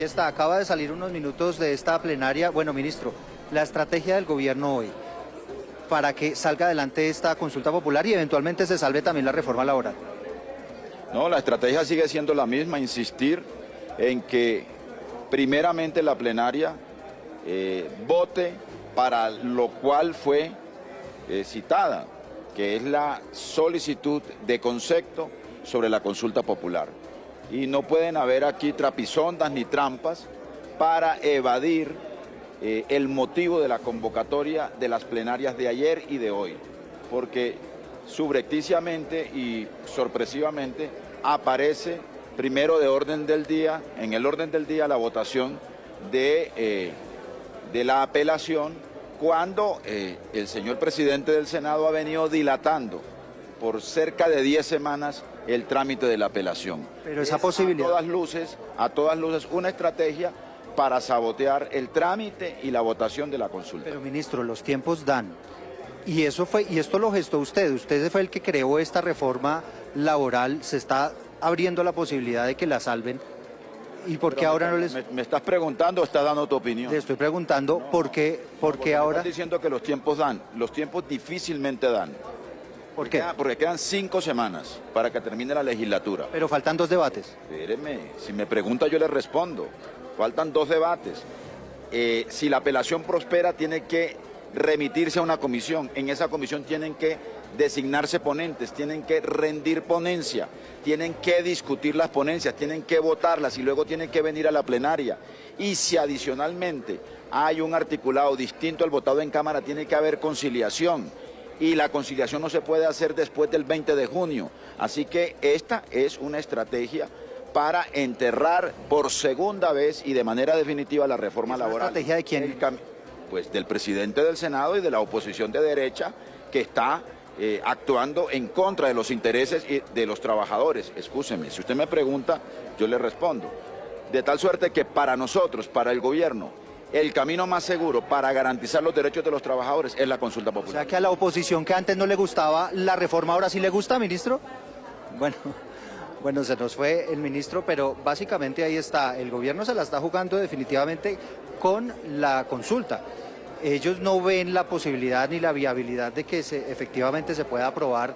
Acaba de salir unos minutos de esta plenaria. Bueno, ministro, la estrategia del gobierno hoy para que salga adelante esta consulta popular y eventualmente se salve también la reforma laboral. No, la estrategia sigue siendo la misma, insistir en que primeramente la plenaria vote para lo cual fue citada, que es la solicitud de concepto sobre la consulta popular. Y no pueden haber aquí trapisondas ni trampas para evadir el motivo de la convocatoria de las plenarias de ayer y de hoy, porque subrepticiamente y sorpresivamente aparece primero en el orden del día la votación de la apelación, cuando el señor presidente del Senado ha venido dilatando por cerca de 10 semanas el trámite de la apelación. Pero esa posibilidad... A todas luces, una estrategia para sabotear el trámite y la votación de la consulta. Pero, ministro, los tiempos dan. Y esto lo gestó usted. Usted fue el que creó esta reforma laboral. Se está abriendo la posibilidad de que la salven. ¿Y por qué ahora no les...? ¿Me estás preguntando o estás dando tu opinión? Le estoy preguntando por qué ahora... Estás diciendo que los tiempos dan. Los tiempos difícilmente dan. ¿Por qué? Porque quedan 5 semanas para que termine la legislatura. Pero faltan 2 debates. Espéreme, si me pregunta yo le respondo. Faltan 2 debates. Si la apelación prospera, tiene que remitirse a una comisión. En esa comisión tienen que designarse ponentes, tienen que rendir ponencia, tienen que discutir las ponencias, tienen que votarlas y luego tienen que venir a la plenaria. Y si adicionalmente hay un articulado distinto al votado en Cámara, tiene que haber conciliación. Y la conciliación no se puede hacer después del 20 de junio. Así que esta es una estrategia para enterrar por segunda vez y de manera definitiva la reforma laboral. ¿Estrategia de quién? Pues del presidente del Senado y de la oposición de derecha, que está actuando en contra de los intereses de los trabajadores. Escúcheme, si usted me pregunta, yo le respondo. De tal suerte que para nosotros, para el gobierno, el camino más seguro para garantizar los derechos de los trabajadores es la consulta popular. O sea que a la oposición que antes no le gustaba la reforma, ahora sí le gusta, ministro. Bueno, se nos fue el ministro, pero básicamente ahí está. El gobierno se la está jugando definitivamente con la consulta. Ellos no ven la posibilidad ni la viabilidad de que efectivamente se pueda aprobar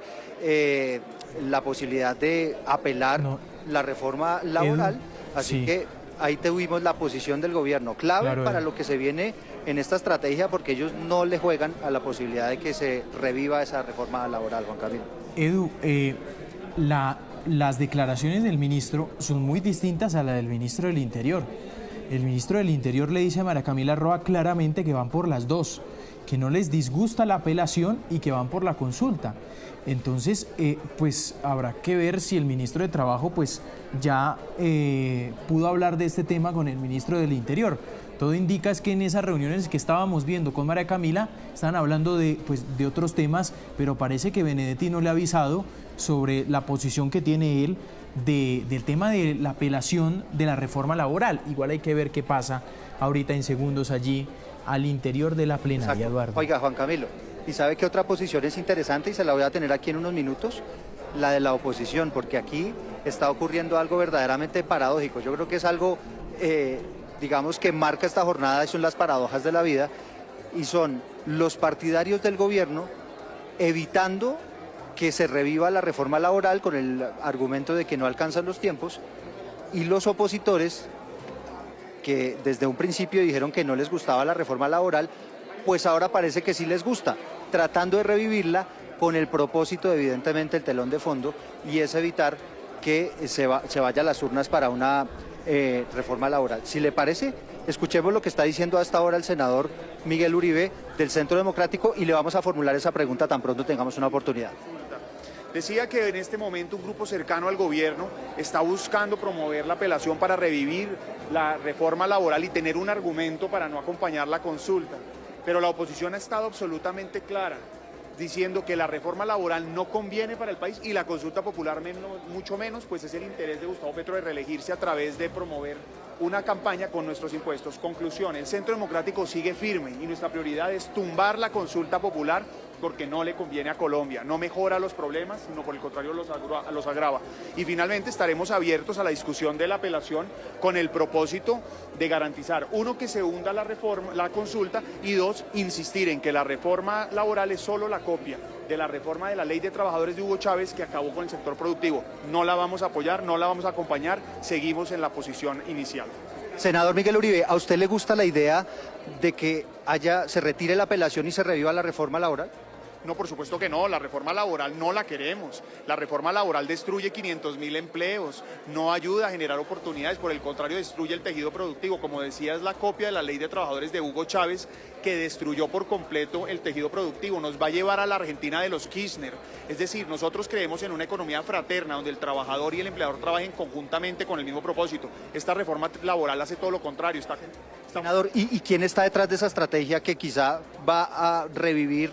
la posibilidad de apelar la reforma laboral. Así que ahí tuvimos la posición del gobierno, clave para lo que se viene en esta estrategia, porque ellos no le juegan a la posibilidad de que se reviva esa reforma laboral, Juan Camilo. Edu, las declaraciones del ministro son muy distintas a las del ministro del Interior. El ministro del Interior le dice a María Camila Roa claramente que van por las dos, que no les disgusta la apelación y que van por la consulta. Entonces, pues habrá que ver si el ministro de Trabajo pues ya pudo hablar de este tema con el ministro del Interior. Todo indica es que en esas reuniones que estábamos viendo con María Camila estaban hablando de otros temas, pero parece que Benedetti no le ha avisado sobre la posición que tiene él del tema de la apelación de la reforma laboral. Igual hay que ver qué pasa ahorita en segundos allí al interior de la plenaria, Eduardo. Oiga, Juan Camilo, ¿y sabe qué otra posición es interesante y se la voy a tener aquí en unos minutos? La de la oposición, porque aquí está ocurriendo algo verdaderamente paradójico. Yo creo que es algo, digamos, que marca esta jornada, y son las paradojas de la vida, y son los partidarios del gobierno evitando que se reviva la reforma laboral con el argumento de que no alcanzan los tiempos, y los opositores que desde un principio dijeron que no les gustaba la reforma laboral, pues ahora parece que sí les gusta, tratando de revivirla con el propósito, evidentemente, el telón de fondo, y es evitar que se vaya a las urnas para una reforma laboral. Si le parece, escuchemos lo que está diciendo hasta ahora el senador Miguel Uribe del Centro Democrático y le vamos a formular esa pregunta tan pronto tengamos una oportunidad. Decía que en este momento un grupo cercano al gobierno está buscando promover la apelación para revivir la reforma laboral y tener un argumento para no acompañar la consulta. Pero la oposición ha estado absolutamente clara, diciendo que la reforma laboral no conviene para el país y la consulta popular mucho menos, pues es el interés de Gustavo Petro de reelegirse a través de promover una campaña con nuestros impuestos. Conclusión, el Centro Democrático sigue firme y nuestra prioridad es tumbar la consulta popular porque no le conviene a Colombia, no mejora los problemas, sino por el contrario los agrava. Y finalmente estaremos abiertos a la discusión de la apelación con el propósito de garantizar, uno, que se hunda la consulta, y dos, insistir en que la reforma laboral es solo la copia de la reforma de la Ley de Trabajadores de Hugo Chávez, que acabó con el sector productivo. No la vamos a apoyar, no la vamos a acompañar, seguimos en la posición inicial. Senador Miguel Uribe, ¿a usted le gusta la idea de que se retire la apelación y se reviva la reforma laboral? No, por supuesto que no, la reforma laboral no la queremos. La reforma laboral destruye 500.000 empleos, no ayuda a generar oportunidades, por el contrario destruye el tejido productivo. Como decía, es la copia de la Ley de Trabajadores de Hugo Chávez, que destruyó por completo el tejido productivo. Nos va a llevar a la Argentina de los Kirchner. Es decir, nosotros creemos en una economía fraterna, donde el trabajador y el empleador trabajen conjuntamente con el mismo propósito. Esta reforma laboral hace todo lo contrario. Senador, ¿y quién está detrás de esa estrategia que quizá va a revivir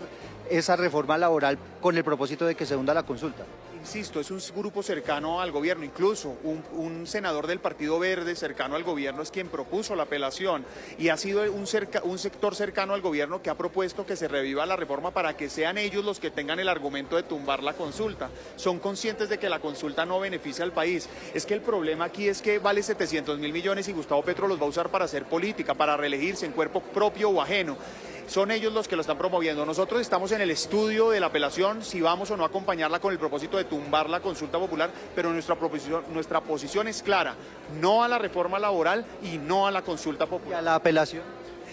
esa reforma laboral con el propósito de que se hunda la consulta? Insisto, es un grupo cercano al gobierno, incluso un senador del Partido Verde cercano al gobierno es quien propuso la apelación, y ha sido un sector cercano al gobierno que ha propuesto que se reviva la reforma para que sean ellos los que tengan el argumento de tumbar la consulta. Son conscientes de que la consulta no beneficia al país. Es que el problema aquí es que vale 700.000 millones y Gustavo Petro los va a usar para hacer política, para reelegirse en cuerpo propio o ajeno. Son ellos los que lo están promoviendo. Nosotros estamos en el estudio de la apelación, si vamos o no a acompañarla con el propósito de tumbar la consulta popular, pero nuestra posición es clara: no a la reforma laboral y no a la consulta popular. ¿Y a la apelación?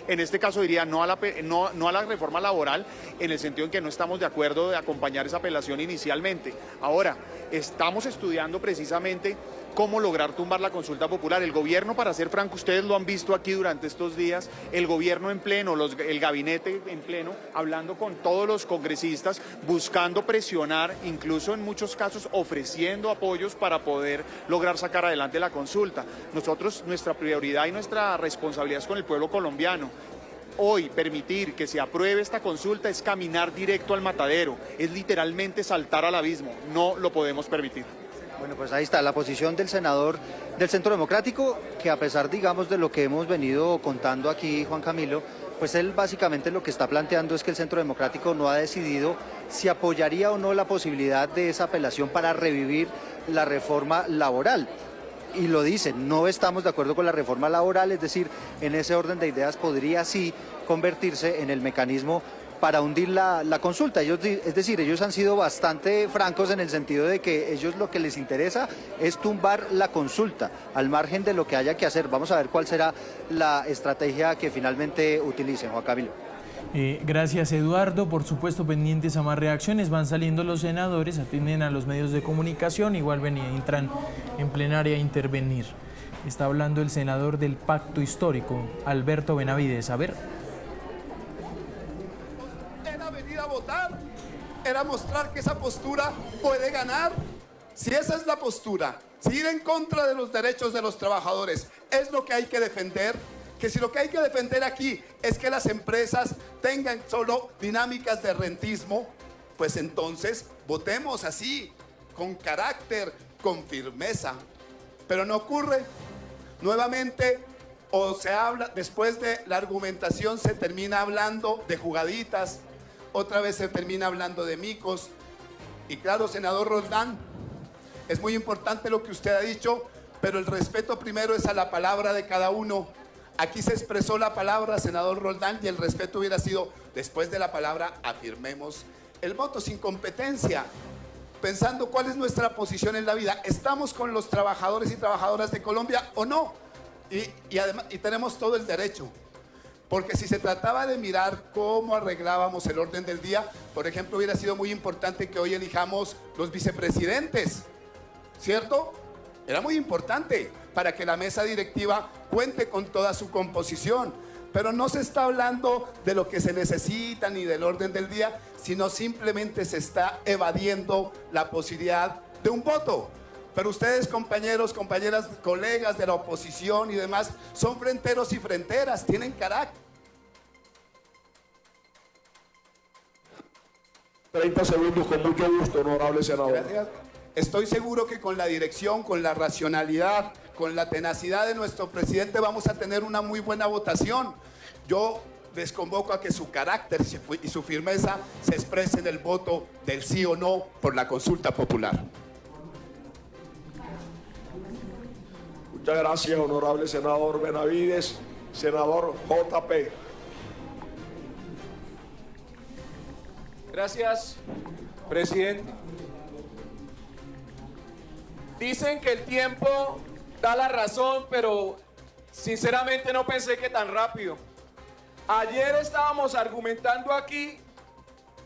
En este caso diría no a la reforma laboral, en el sentido en que no estamos de acuerdo de acompañar esa apelación inicialmente. Ahora, estamos estudiando precisamente cómo lograr tumbar la consulta popular. El gobierno, para ser franco, ustedes lo han visto aquí durante estos días, el gobierno en pleno, el gabinete en pleno, hablando con todos los congresistas, buscando presionar, incluso en muchos casos ofreciendo apoyos para poder lograr sacar adelante la consulta. Nosotros, nuestra prioridad y nuestra responsabilidad es con el pueblo colombiano. Hoy permitir que se apruebe esta consulta es caminar directo al matadero, es literalmente saltar al abismo. No lo podemos permitir. Bueno, pues ahí está la posición del senador del Centro Democrático, que a pesar, digamos, de lo que hemos venido contando aquí, Juan Camilo, pues él básicamente lo que está planteando es que el Centro Democrático no ha decidido si apoyaría o no la posibilidad de esa apelación para revivir la reforma laboral. Y lo dicen, no estamos de acuerdo con la reforma laboral, es decir, en ese orden de ideas podría sí convertirse en el mecanismo para hundir la consulta. Es decir, ellos han sido bastante francos en el sentido de que ellos lo que les interesa es tumbar la consulta, al margen de lo que haya que hacer. Vamos a ver cuál será la estrategia que finalmente utilicen, Juan Camilo. Gracias, Eduardo. Por supuesto, pendientes a más reacciones. Van saliendo los senadores, atienden a los medios de comunicación, igual entran en plenaria a intervenir. Está hablando el senador del Pacto Histórico, Alberto Benavides. A ver. Era venir a votar, era mostrar que esa postura puede ganar. Si esa es la postura, si ir en contra de los derechos de los trabajadores es lo que hay que defender, que si lo que hay que defender aquí es que las empresas tengan solo dinámicas de rentismo, pues entonces votemos así, con carácter, con firmeza. Pero no ocurre. Nuevamente, o se habla, después de la argumentación se termina hablando de jugaditas, otra vez se termina hablando de micos. Y claro, senador Roldán, es muy importante lo que usted ha dicho, pero el respeto primero es a la palabra de cada uno. Aquí se expresó la palabra, senador Roldán, y el respeto hubiera sido, después de la palabra, afirmemos el voto sin competencia, pensando cuál es nuestra posición en la vida. ¿Estamos con los trabajadores y trabajadoras de Colombia o no? Y además, tenemos todo el derecho. Porque si se trataba de mirar cómo arreglábamos el orden del día, por ejemplo, hubiera sido muy importante que hoy elijamos los vicepresidentes, ¿cierto? Era muy importante para que la mesa directiva cuente con toda su composición. Pero no se está hablando de lo que se necesita ni del orden del día, sino simplemente se está evadiendo la posibilidad de un voto. Pero ustedes, compañeros, compañeras, colegas de la oposición y demás, son fronteros y fronteras, tienen carácter. 30 segundos, con mucho gusto, honorable senador. Gracias. Estoy seguro que con la dirección, con la racionalidad, con la tenacidad de nuestro presidente vamos a tener una muy buena votación. Yo les convoco a que su carácter y su firmeza se exprese en el voto del sí o no por la consulta popular. Muchas gracias, honorable senador Benavides. Senador JP. Gracias, presidente. Dicen que el tiempo da la razón, pero sinceramente no pensé que tan rápido. Ayer estábamos argumentando aquí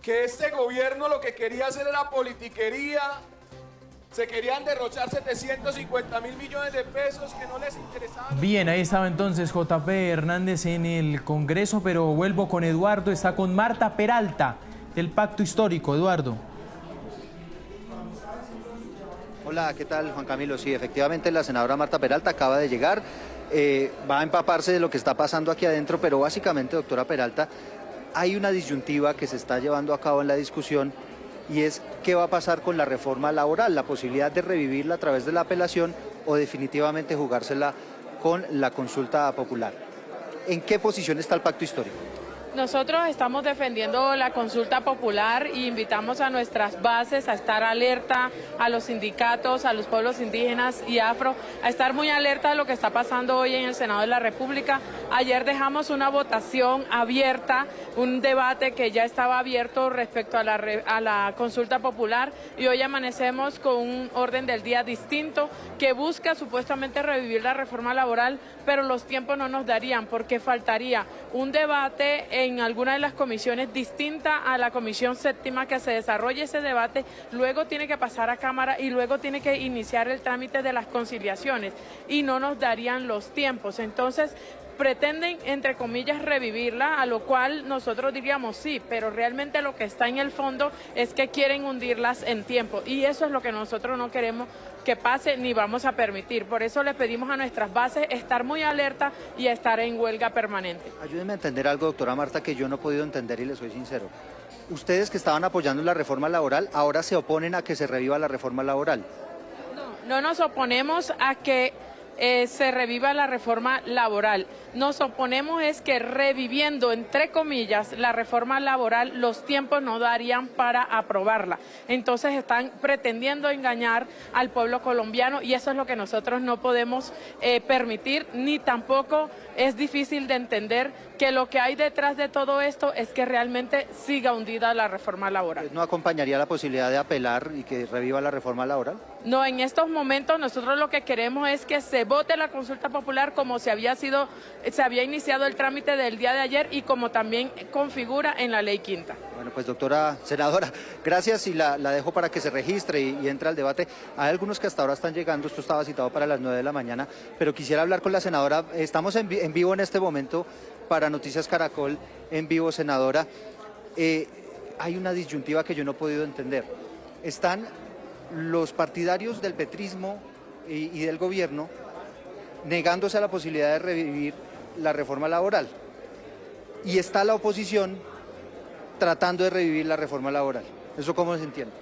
que este gobierno lo que quería hacer era politiquería, se querían derrochar 750.000 millones de pesos que no les interesaban. Bien, ahí estaba entonces JP Hernández en el Congreso, pero vuelvo con Eduardo, está con Marta Peralta del Pacto Histórico. Eduardo. Hola, ¿qué tal, Juan Camilo? Sí, efectivamente la senadora Marta Peralta acaba de llegar, va a empaparse de lo que está pasando aquí adentro, pero básicamente, doctora Peralta, hay una disyuntiva que se está llevando a cabo en la discusión y es qué va a pasar con la reforma laboral, la posibilidad de revivirla a través de la apelación o definitivamente jugársela con la consulta popular. ¿En qué posición está el Pacto Histórico? Nosotros estamos defendiendo la consulta popular y invitamos a nuestras bases a estar alerta, a los sindicatos, a los pueblos indígenas y afro, a estar muy alerta de lo que está pasando hoy en el Senado de la República. Ayer dejamos una votación abierta, un debate que ya estaba abierto respecto a la consulta popular y hoy amanecemos con un orden del día distinto que busca supuestamente revivir la reforma laboral, pero los tiempos no nos darían porque faltaría un debate en alguna de las comisiones distinta a la comisión séptima, que se desarrolle ese debate, luego tiene que pasar a Cámara y luego tiene que iniciar el trámite de las conciliaciones y no nos darían los tiempos. Entonces pretenden, entre comillas, revivirla, a lo cual nosotros diríamos sí, pero realmente lo que está en el fondo es que quieren hundirlas en tiempo y eso es lo que nosotros no queremos que pase ni vamos a permitir. Por eso le pedimos a nuestras bases estar muy alerta y estar en huelga permanente. Ayúdeme a entender algo, doctora Marta, que yo no he podido entender y le soy sincero. Ustedes que estaban apoyando la reforma laboral, ahora se oponen a que se reviva la reforma laboral. No nos oponemos a que se reviva la reforma laboral. Nos oponemos es que reviviendo, entre comillas, la reforma laboral, los tiempos no darían para aprobarla. Entonces están pretendiendo engañar al pueblo colombiano y eso es lo que nosotros no podemos permitir, ni tampoco es difícil de entender que lo que hay detrás de todo esto es que realmente siga hundida la reforma laboral. ¿No acompañaría la posibilidad de apelar y que reviva la reforma laboral? No, en estos momentos nosotros lo que queremos es que se vote la consulta popular como se había iniciado el trámite del día de ayer y como también configura en la ley quinta. Bueno, pues doctora senadora, gracias y la dejo para que se registre y entre al debate. Hay algunos que hasta ahora están llegando, esto estaba citado para las 9 de la mañana, pero quisiera hablar con la senadora. Estamos en vivo en este momento para Noticias Caracol, en vivo, senadora. Hay una disyuntiva que yo no he podido entender. Están los partidarios del petrismo y del gobierno negándose a la posibilidad de revivir la reforma laboral. Y está la oposición tratando de revivir la reforma laboral. ¿Eso cómo se entiende?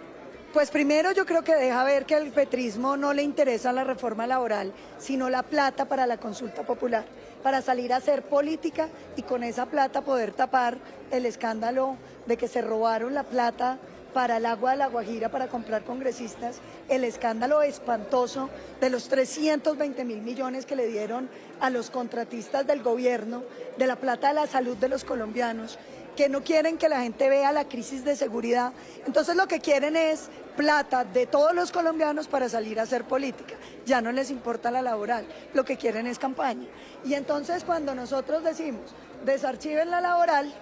Pues primero yo creo que deja ver que al petrismo no le interesa la reforma laboral, sino la plata para la consulta popular, para salir a hacer política y con esa plata poder tapar el escándalo de que se robaron la plata para el agua de La Guajira para comprar congresistas, el escándalo espantoso de los 320.000 millones que le dieron a los contratistas del gobierno, de la plata de la salud de los colombianos, que no quieren que la gente vea la crisis de seguridad. Entonces lo que quieren es plata de todos los colombianos para salir a hacer política. Ya no les importa la laboral, lo que quieren es campaña. Y entonces cuando nosotros decimos desarchiven la laboral,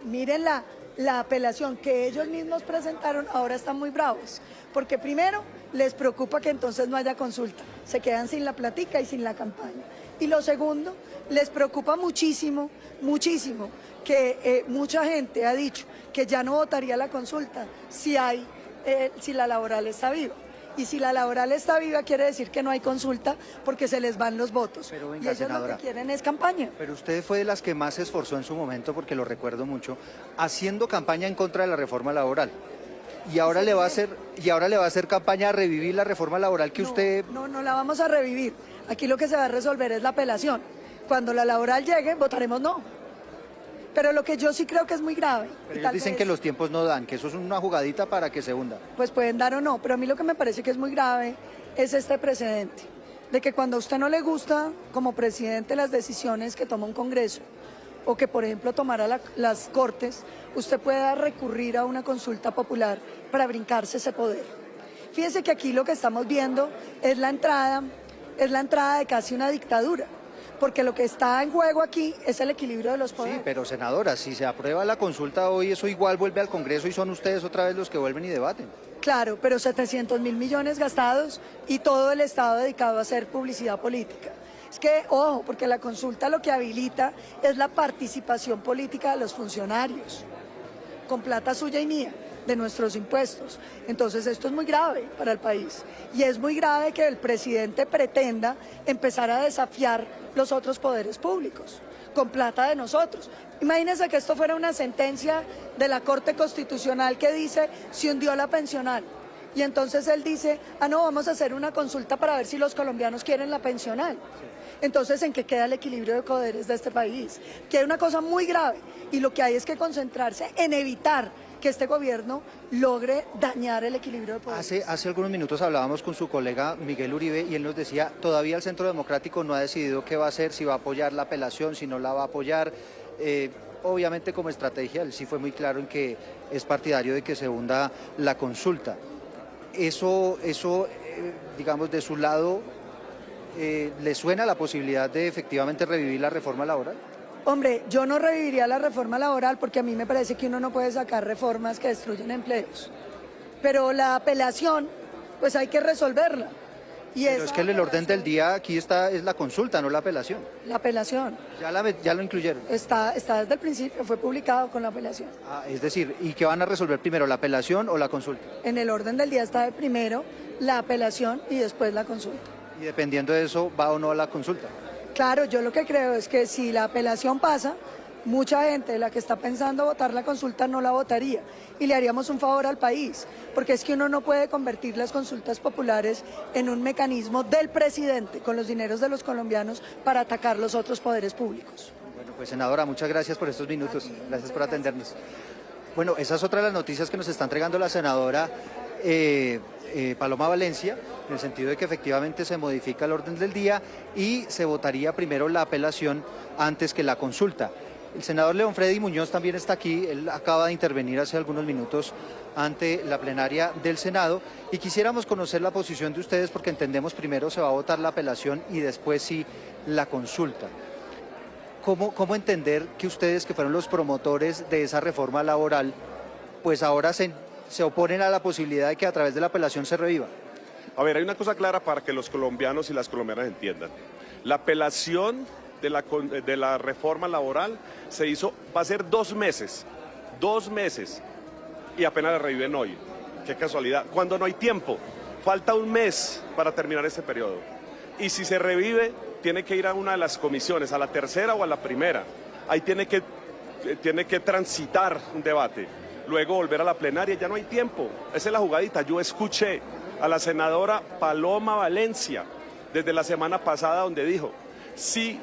miren la apelación que ellos mismos presentaron, ahora están muy bravos, porque primero les preocupa que entonces no haya consulta, se quedan sin la platica y sin la campaña. Y lo segundo, les preocupa muchísimo, muchísimo, que mucha gente ha dicho que ya no votaría la consulta si la laboral está viva. Y si la laboral está viva quiere decir que no hay consulta porque se les van los votos. Pero venga, y ellos senadora, lo que quieren es campaña. Pero usted fue de las que más se esforzó en su momento, porque lo recuerdo mucho, haciendo campaña en contra de la reforma laboral. Y ahora le va a hacer campaña a revivir la reforma laboral que usted... No la vamos a revivir. Aquí lo que se va a resolver es la apelación. Cuando la laboral llegue, votaremos no. Pero lo que yo sí creo que es muy grave. Pero ellos dicen que los tiempos no dan, que eso es una jugadita para que se hunda. Pues pueden dar o no, pero a mí lo que me parece que es muy grave es este precedente, de que cuando a usted no le gusta como presidente las decisiones que toma un Congreso, o que por ejemplo tomara las Cortes, usted pueda recurrir a una consulta popular para brincarse ese poder. Fíjense que aquí lo que estamos viendo es la entrada de casi una dictadura, porque lo que está en juego aquí es el equilibrio de los poderes. Sí, pero senadora, si se aprueba la consulta hoy, eso igual vuelve al Congreso y son ustedes otra vez los que vuelven y debaten. Claro, pero 700.000 millones gastados y todo el Estado dedicado a hacer publicidad política. Es que, ojo, porque la consulta lo que habilita es la participación política de los funcionarios, con plata suya y mía, de nuestros impuestos. Entonces esto es muy grave para el país y es muy grave que el presidente pretenda empezar a desafiar los otros poderes públicos con plata de nosotros. Imagínense que esto fuera una sentencia de la Corte Constitucional que dice se hundió la pensional y entonces él dice, no, vamos a hacer una consulta para ver si los colombianos quieren la pensional. Entonces, ¿en qué queda el equilibrio de poderes de este país? Que hay una cosa muy grave y lo que hay es que concentrarse en evitar que este gobierno logre dañar el equilibrio de poderes. Hace algunos minutos hablábamos con su colega Miguel Uribe y él nos decía, todavía el Centro Democrático no ha decidido qué va a hacer, si va a apoyar la apelación, si no la va a apoyar. Obviamente como estrategia, él sí fue muy claro en que es partidario de que se hunda la consulta. Eso digamos, de su lado, ¿le suena la posibilidad de efectivamente revivir la reforma laboral? Hombre, yo no reviviría la reforma laboral porque a mí me parece que uno no puede sacar reformas que destruyen empleos. Pero la apelación, pues hay que resolverla. Pero es que el orden del día aquí es la consulta, no la apelación. La apelación. Ya lo incluyeron. Está desde el principio, fue publicado con la apelación. Es decir, ¿y qué van a resolver primero, la apelación o la consulta? En el orden del día está de primero la apelación y después la consulta. Y dependiendo de eso, ¿va o no a la consulta? Claro, yo lo que creo es que si la apelación pasa, mucha gente de la que está pensando votar la consulta no la votaría y le haríamos un favor al país, porque es que uno no puede convertir las consultas populares en un mecanismo del presidente con los dineros de los colombianos para atacar los otros poderes públicos. Bueno, pues senadora, muchas gracias por estos minutos, gracias por atendernos. Bueno, esa es otra de las noticias que nos está entregando la senadora Paloma Valencia, en el sentido de que efectivamente se modifica el orden del día y se votaría primero la apelación antes que la consulta. El senador León Freddy Muñoz también está aquí, él acaba de intervenir hace algunos minutos ante la plenaria del Senado y quisiéramos conocer la posición de ustedes porque entendemos primero se va a votar la apelación y después sí la consulta. ¿Cómo entender que ustedes, que fueron los promotores de esa reforma laboral, pues ahora se oponen a la posibilidad de que a través de la apelación se reviva? A ver, hay una cosa clara para que los colombianos y las colombianas entiendan. La apelación de la reforma laboral se hizo, va a ser 2 meses, y apenas la reviven hoy. Qué casualidad, cuando no hay tiempo, falta 1 mes para terminar este periodo. Y si se revive, tiene que ir a una de las comisiones, a la tercera o a la primera. Ahí tiene que transitar un debate, luego volver a la plenaria, ya no hay tiempo. Esa es la jugadita. Yo escuché a la senadora Paloma Valencia desde la semana pasada donde dijo, sí,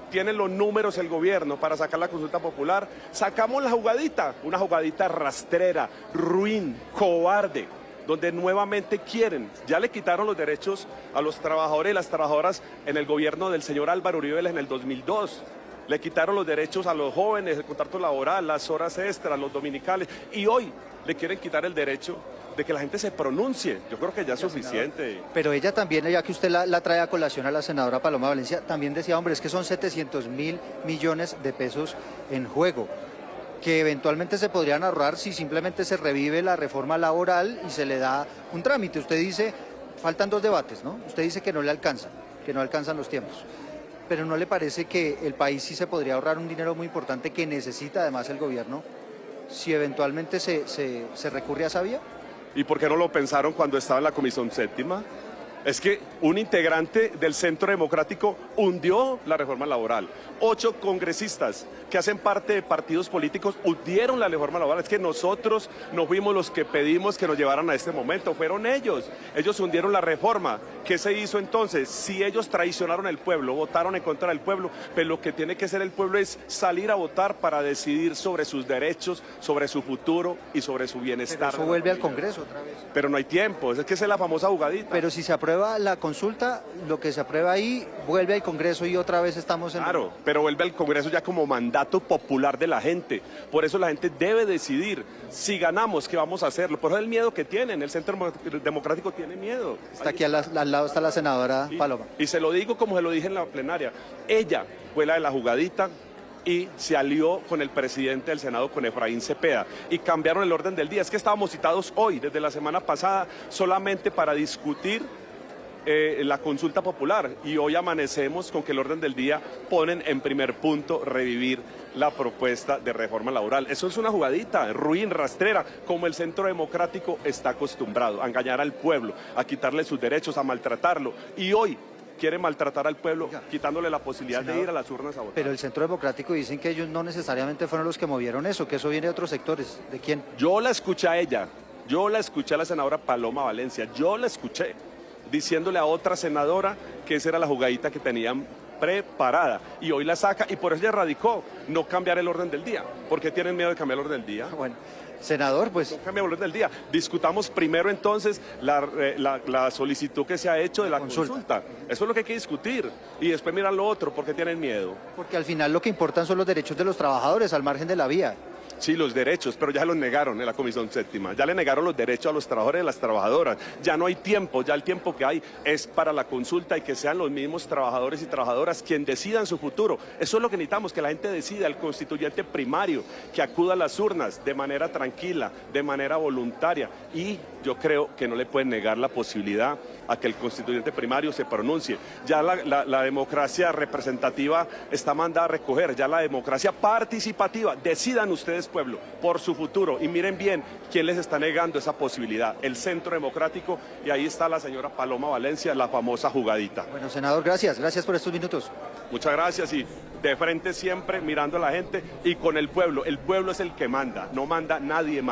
tienen los números el gobierno para sacar la consulta popular, sacamos la jugadita, una jugadita rastrera, ruin, cobarde, donde nuevamente quieren, ya le quitaron los derechos a los trabajadores y las trabajadoras en el gobierno del señor Álvaro Uribe en el 2002, le quitaron los derechos a los jóvenes, el contrato laboral, las horas extras, los dominicales, y hoy le quieren quitar el derecho de que la gente se pronuncie. Yo creo que ya es suficiente. Pero ella también, ya que usted la trae a colación a la senadora Paloma Valencia, también decía, hombre, es que son 700.000 millones de pesos en juego, que eventualmente se podrían ahorrar si simplemente se revive la reforma laboral y se le da un trámite. Usted dice, faltan 2 debates, ¿no? Usted dice que no le alcanza, que no alcanzan los tiempos. Pero ¿no le parece que el país sí se podría ahorrar un dinero muy importante que necesita además el gobierno si eventualmente se recurre a esa vía? ¿Y por qué no lo pensaron cuando estaba en la Comisión Séptima? Es que un integrante del Centro Democrático hundió la reforma laboral. 8 congresistas que hacen parte de partidos políticos hundieron la reforma laboral. Es que nosotros no fuimos los que pedimos que nos llevaran a este momento, fueron ellos. Ellos hundieron la reforma. ¿Qué se hizo entonces? Si ellos traicionaron al pueblo, votaron en contra del pueblo, pues lo que tiene que hacer el pueblo es salir a votar para decidir sobre sus derechos, sobre su futuro y sobre su bienestar. Pero eso vuelve al Congreso otra vez. Pero no hay tiempo, es que esa es la famosa jugadita. Pero si se aprueba la consulta, lo que se aprueba ahí vuelve al Congreso y otra vez estamos en... Claro, pero vuelve al Congreso ya como mandato popular de la gente. Por eso la gente debe decidir si ganamos, qué vamos a hacerlo. Por eso el miedo que tienen, el Centro Democrático tiene miedo. Está aquí al lado está la senadora Paloma. Y se lo digo como se lo dije en la plenaria. Ella fue la de la jugadita y se alió con el presidente del Senado, con Efraín Cepeda, y cambiaron el orden del día. Es que estábamos citados hoy, desde la semana pasada, solamente para discutir la consulta popular, y hoy amanecemos con que el orden del día ponen en primer punto revivir la propuesta de reforma laboral. Eso es una jugadita, ruin, rastrera, como el Centro Democrático está acostumbrado, a engañar al pueblo, a quitarle sus derechos, a maltratarlo, y hoy quiere maltratar al pueblo, quitándole la posibilidad de ir a las urnas a votar. Pero el Centro Democrático dicen que ellos no necesariamente fueron los que movieron eso, que eso viene de otros sectores. ¿De quién? Yo la escuché a ella, yo la escuché a la senadora Paloma Valencia, yo la escuché diciéndole a otra senadora que esa era la jugadita que tenían preparada, y hoy la saca, y por eso ella radicó no cambiar el orden del día. ¿Por qué tienen miedo de cambiar el orden del día? Bueno, senador, pues... No cambia el orden del día. Discutamos primero entonces la solicitud que se ha hecho de la consulta. Eso es lo que hay que discutir, y después mirar lo otro. ¿Por qué tienen miedo? Porque al final lo que importan son los derechos de los trabajadores al margen de la vía. Sí, los derechos, pero ya los negaron en la Comisión Séptima. Ya le negaron los derechos a los trabajadores y a las trabajadoras. Ya no hay tiempo, ya el tiempo que hay es para la consulta y que sean los mismos trabajadores y trabajadoras quien decidan su futuro. Eso es lo que necesitamos, que la gente decida, el constituyente primario, que acuda a las urnas de manera tranquila, de manera voluntaria. Y yo creo que no le pueden negar la posibilidad a que el constituyente primario se pronuncie. Ya la democracia representativa está mandada a recoger, ya la democracia participativa. Decidan ustedes, pueblo, por su futuro, y miren bien quién les está negando esa posibilidad, el Centro Democrático, y ahí está la señora Paloma Valencia, la famosa jugadita. Bueno, senador, gracias por estos minutos. Muchas gracias, y de frente siempre mirando a la gente y con el pueblo es el que manda, no manda nadie más.